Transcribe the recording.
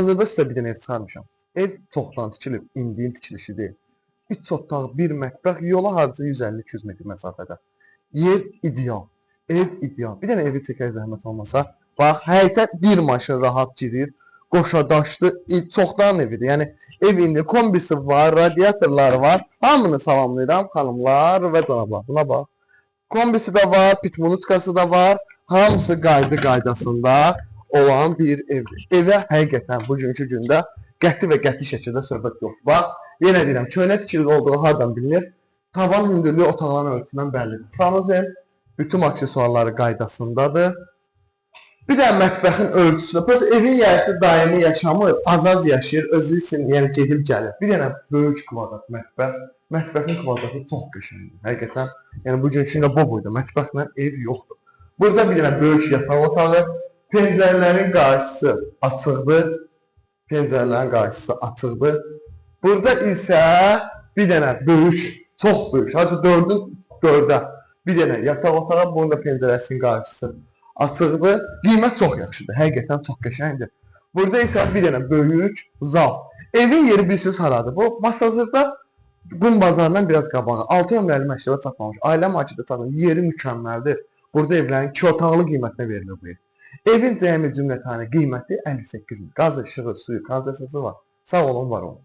Hazırda sizə bir dənə ev çıxarmışam. Ev çoxdan tikilib, indiyin tikilişi deyil. 3 otaq, 1 mətbəx, yola hardasa 150-200 metr məsafədə. Yer ideal, ev ideal. Bir dənə evi çəkək zəhmət olmasa. Bax, həyətə bir maşın rahat girir. Qoşadaşlı, çoxdan evidir. Yəni ev indi kombisi var, radiatorları var. Hamını salamlayıram xanımlar və cənablar. Buna bax. Kombisi də var, pitmunutkası da var. Hamısı qayda qaydasında olan bir evdir. Evə həqiqətən bugünkü gündə qəti və qəti şəkildə söhbət yox. Bax, yenə deyirəm, köhnə tikili olduğu hardan bilinir? Tavan hündürlüyü otaqların ölçüsündən bəllidir. Sanuzel bütün aksesuarları qaydasındadır. Bir də mətbəxin ölçüsü, plus evin yərisi daimi yaşamır, az-az yaşayır, özü üçün yəni gedib gəlir. Bir dənə böyük kvadrat mətbəx, mətbəxin kvadratı çox qəşəngdir. Həqiqətən, yəni bugünkü gündə bu boyda mətbəxlə ev yoxdur. Burada bir dənə böyük yataq otağı, pəncərələrin qarşısı açıqdır. Pəncərələrin qarşısı açıqdır. Burada isə bir dənə böyük, çox böyük, sadəcə 4-ün 4-ə bir dənə yataq otağı, bunun da pəncərəsinin qarşısı açıqdır. Qiymət çox yaxşıdır. Həqiqətən çox qəşəngdir. Burada isə bir dənə böyük zal. Evin yeri bilirsiniz haradır? Bu Masazırda Qum bazarından biraz qabağı. 6 ömrəli məktəbə çatmamış. Ailə marketə çatmamış. Yeri mükəmməldir. Burada evlərin 2 otaqlı qiymətinə verilir bu ev. Evin cəmi cümlətani qiyməti 58 min. Qazı, işığı, suyu, kanalizasiyası var. Sağ olun, var olun.